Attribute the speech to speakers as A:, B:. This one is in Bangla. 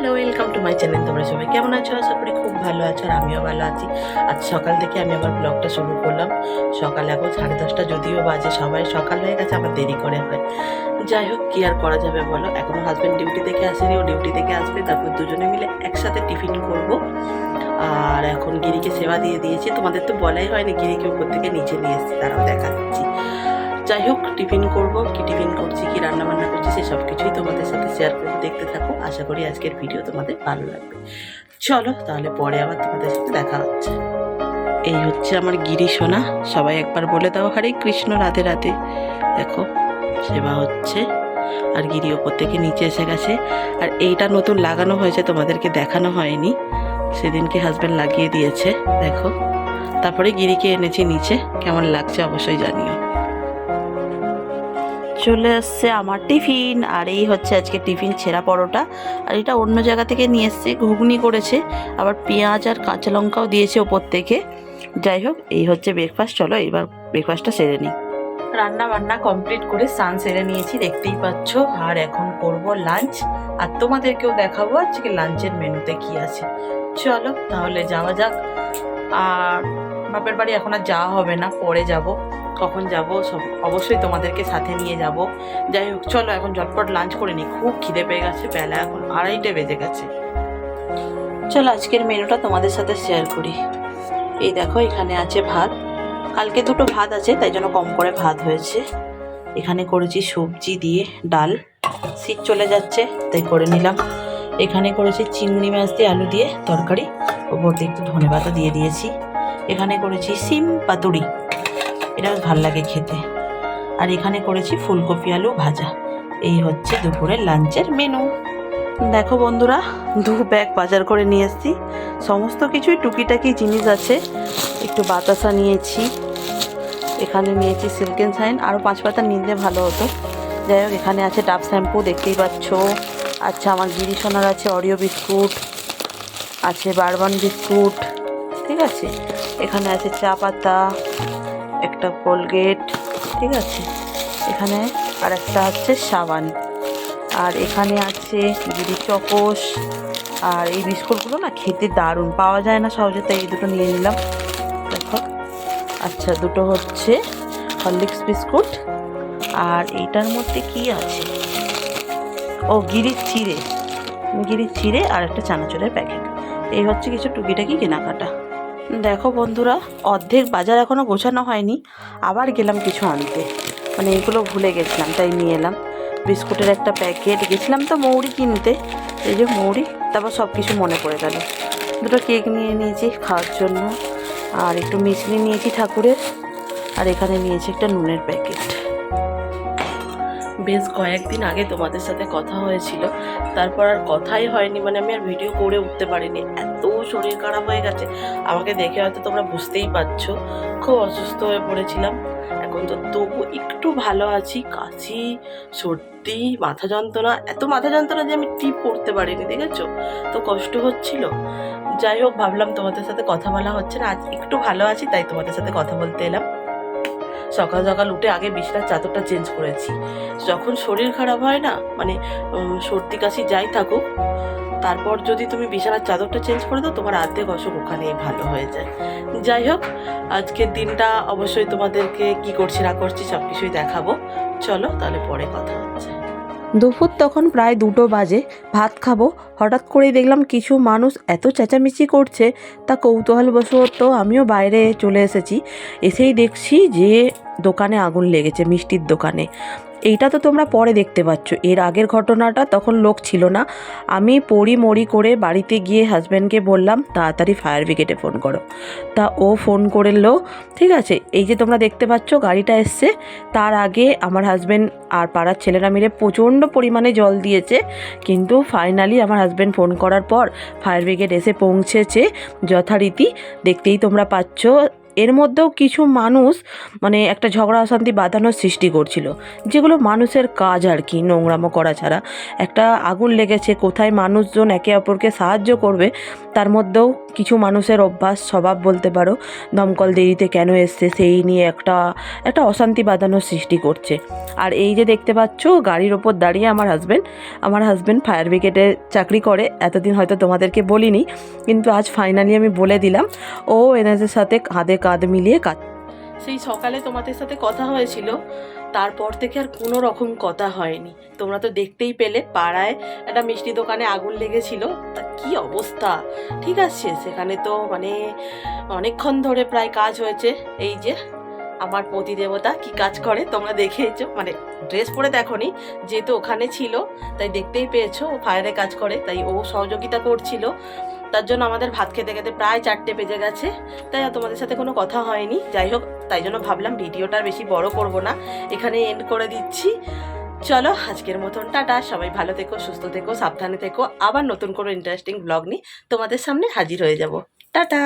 A: Hello, welcome to my channel. তোমরা সবাই কেমন আছো? আশা করি খুব ভালো আছো, আর আমিও ভালো আছি। আজ সকাল থেকে আমি আবার ব্লগটা শুরু করলাম। সকাল এখন 10:30 যদিও বাজে, সবাই সকাল হয়ে গেছে, আমার দেরি করে হয়। যাই হোক, কি আর করা যাবে বলো। এখনও হাজব্যান্ড ডিউটি থেকে আসেনি, ও ডিউটি থেকে আসবে, তারপর দুজনে মিলে একসাথে টিফিন করব। আর এখন গিরিকে সেবা দিয়ে দিয়েছি। তোমাদের তো বলাই হয়নি, গিরিকে উপর থেকে নিচে নিয়ে এসেছি, তারাও দেখাচ্ছি। যাই হোক, টিফিন করব, কি টিফিন করছি, কি রান্না বান্না করছি, সে সব কিছুই তোমাদের সাথে শেয়ার করবো। দেখতে থাকো, আশা করি আজকের ভিডিও তোমাদের ভালো লাগবে। চলো তাহলে পরে আবার তোমাদের সাথে দেখা হচ্ছে। এই হচ্ছে আমার গিরি সোনা। সবাই একবার বলে দাও হরে কৃষ্ণ, রাধে রাধে। দেখো, সেবা হচ্ছে, আর গিরি ওপর থেকে নিচে এসে গেছে। আর এইটা নতুন লাগানো হয়েছে, তোমাদেরকে দেখানো হয়নি, সেদিনকে হাজব্যান্ড লাগিয়ে দিয়েছে। দেখো, তারপরে গিরিকে এনেছি নিচে। কেমন লাগছে অবশ্যই জানিও। চলে আসছে আমার টিফিন, আর এই হচ্ছে আজকে টিফিন, ছেঁড়া পরোটা। আর এটা অন্য জায়গা থেকে নিয়ে এসছে, ঘুগনি করেছে, আবার পেঁয়াজ আর কাঁচা লঙ্কাও দিয়েছে ওপর থেকে। যাই হোক, এই হচ্ছে ব্রেকফাস্ট। চলো এবার ব্রেকফাস্টটা সেরে নিই। রান্না বান্না কমপ্লিট করে স্নান সেরে নিয়েছি, দেখতেই পাচ্ছ। আর এখন করব লাঞ্চ, আর তোমাদেরকেও দেখাবো আজকে লাঞ্চের মেনুতে কি আছে। চলো তাহলে যাওয়া যাক। আর বাপের বাড়ি এখন আর যাওয়া হবে না, পরে যাব। কখন যাব সব অবশ্যই তোমাদেরকে সাথে নিয়ে যাব। যাই হোক, চলো এখন ঝটপট লাঞ্চ করে নিই, খুব খিদে পেয়ে গেছে, বেলা এখন 2:30 বেজে গেছে। চলো আজকের মেনুটা তোমাদের সাথে শেয়ার করি। এই দেখো, এখানে আছে ভাত। কালকে দুটো ভাত আছে, তাই জন্য কম করে ভাত হয়েছে। এখানে করেছি সবজি দিয়ে ডাল, শীত চলে যাচ্ছে তাই করে নিলাম। এখানে করেছি চিংড়ি মাছ দিয়ে আলু দিয়ে তরকারি, ওপর দিয়ে একটু ধনেপাতা দিয়ে দিয়েছি। এখানে করেছি সিম পাতুরি, এটা ভাল লাগে খেতে। আর এখানে করেছি ফুলকপি আলু ভাজা। এই হচ্ছে দুপুরের লাঞ্চের মেনু। দেখো বন্ধুরা, 2 ব্যাগ বাজার করে নিয়ে এসেছি। সমস্ত কিছুই টুকিটাকি জিনিস আছে। একটু বাতাসা নিয়েছি, এখানে নিয়েছি সিল্কেন শাইন, আরও 5 পাতা নিলে ভালো হতো। যাই হোক, এখানে আছে ডাব শ্যাম্পু, দেখতেই পাচ্ছ। আচ্ছা, আমার গিরি সোনার আছে অরিও বিস্কুট, আছে বারবান বিস্কুট, ঠিক আছে। এখানে আছে চা পাতা, একটা কোলগেট, ঠিক আছে। এখানে আর একটা আছে সাবান, আর এখানে আছে গিরি চকোস। আর এই বিস্কুটগুলো না খেতে দারুণ, পাওয়া যায় না সহজে, তাই এই দুটো নিয়ে নিলাম। দেখো, আচ্ছা, দুটো হচ্ছে হরলিক্স বিস্কুট। আর এইটার মধ্যে কি আছে, ও গিরির চিড়ে আর একটা চানাচুরের প্যাকেট। এই হচ্ছে কিছু টুকিটাকি কেনাকাটা। দেখো বন্ধুরা, অর্ধেক বাজার এখনও গোছানো হয়নি, আবার গেলাম কিছু আনতে, মানে এগুলো ভুলে গেছিলাম তাই নিয়ে এলাম। বিস্কুটের একটা প্যাকেট, গেছিলাম তো মৌরি কিনতে, এই যে মৌরি, তারপর সব কিছু মনে পড়ে গেল। দুটো কেক নিয়ে নিয়েছি খাওয়ার জন্য, আর একটু মিষ্টি নিয়েছি ঠাকুরের, আর এখানে নিয়েছি একটা নুনের প্যাকেট। বেশ কয়েকদিন আগে তোমাদের সাথে কথা হয়েছিল, তারপর আর কথাই হয়নি, মানে আমি আর ভিডিও করে উঠতে পারিনি, এত শরীর খারাপ হয়ে গেছে। আমাকে দেখে হয়তো তোমরা বুঝতেই পারছো, খুব অসুস্থ হয়ে পড়েছিলাম। এখন তো তবু একটু ভালো আছি। কাশি, সর্দি, মাথা যন্ত্রণা, এত মাথা যন্ত্রণা যে আমি টিপ পড়তে পারিনি, দেখেছো তো কষ্ট হচ্ছিল। যাই হোক, ভাবলাম তোমাদের সাথে কথা বলা হচ্ছে না, আজ একটু ভালো আছি তাই তোমাদের সাথে কথা বলতে এলাম। সকাল সকাল উঠে আগে বিছানার চাদরটা চেঞ্জ করেছি। যখন শরীর খারাপ হয় না, মানে সর্দি কাশি যাই থাকুক, তারপর যদি তুমি বিছানার চাদরটা চেঞ্জ করে দাও, তোমার অর্ধেক অসুখ ওখানেই ভালো হয়ে যায়। যাই হোক, আজকের দিনটা অবশ্যই তোমাদেরকে কি করছি না করছি সব কিছুই দেখাবো। চলো তাহলে পরে কথা হচ্ছে। দুপুর তখন প্রায় 2টো বাজে, ভাত খাবো, হঠাৎ করেই দেখলাম কিছু মানুষ এত চেঁচামেচি করছে, তা কৌতূহলবশত আমিও বাইরে চলে এসেছি। এসেই দেখছি যে দোকানে আগুন লেগেছে, মিষ্টির দোকানে। এইটা তো তোমরা পরে দেখতে পাচ্ছ, এর আগের ঘটনাটা তখন লোক ছিল না। আমি মরি করে বাড়িতে গিয়ে হাজব্যান্ডকে বললাম তাড়াতাড়ি ফায়ার ব্রিগেডে ফোন করো। তা ও ফোন করলো, ঠিক আছে। এই যে তোমরা দেখতে পাচ্ছ গাড়িটা এসছে, তার আগে আমার হাজব্যান্ড আর পাড়ার ছেলেরা মিলে প্রচণ্ড পরিমাণে জল দিয়েছে, কিন্তু ফাইনালি আমার হাজব্যান্ড ফোন করার পর ফায়ার ব্রিগেড এসে পৌঁছেছে যথারীতি। দেখতেই তোমরা পাচ্ছ এর মধ্যেও কিছু মানুষ মানে একটা ঝগড়া অশান্তি বাঁধানোর সৃষ্টি করছিল, যেগুলো মানুষের কাজ আর কি, নোংরামো করা ছাড়া। একটা আগুন লেগেছে, কোথায় মানুষজন একে অপরকে সাহায্য করবে, তার মধ্যেও কিছু মানুষের অভ্যাস, স্বভাব বলতে পারো, দমকল দেরিতে কেন এসছে সেই নিয়ে একটা একটা অশান্তি বাঁধানোর সৃষ্টি করছে। আর এই যে দেখতে পাচ্ছ গাড়ির ওপর দাঁড়িয়ে আমার হাজব্যান্ড ফায়ার ব্রিগেডে চাকরি করে। এতদিন হয়তো তোমাদেরকে বলিনি, কিন্তু আজ ফাইনালি আমি বলে দিলাম। ও এনাদের সাথে কাঁধে কাঁধ মিলিয়ে কাজ। সেই সকালে তোমাদের সাথে কথা হয়েছিল, তারপর থেকে আর কোনো রকম কথা হয়নি। তোমরা তো দেখতেই পেলে পাড়ায় একটা মিষ্টি দোকানে আগুন লেগেছিল, তা কি অবস্থা। ঠিক আছে, সেখানে তো মানে অনেকক্ষণ ধরে প্রায় কাজ হয়েছে। এই যে আমার পতিদেবতা কি কাজ করে তোমরা দেখেছো, মানে ড্রেস পরে দেখোনি, যেহেতু ওখানে ছিল তাই দেখতেই পেয়েছো, ও ফায়ারে কাজ করে, তাই ও সহযোগিতা করছিল। তার জন্য আমাদের ভাত খেতে খেতে প্রায় 4টে বেজে গেছে, তাই আর তোমাদের সাথে কোনো কথা হয়নি। যাই হোক, তাই জন্য ভাবলাম ভিডিওটা বেশি বড় করব না, এখানে এন্ড করে দিচ্ছি। চলো আজকের মতন টাটা, সবাই ভালো থেকো, সুস্থ থেকো, সাবধানে থেকো। আবার নতুন করে ইন্টারেস্টিং ব্লগ নিয়ে তোমাদের সামনে হাজির হয়ে যাব। টাটা।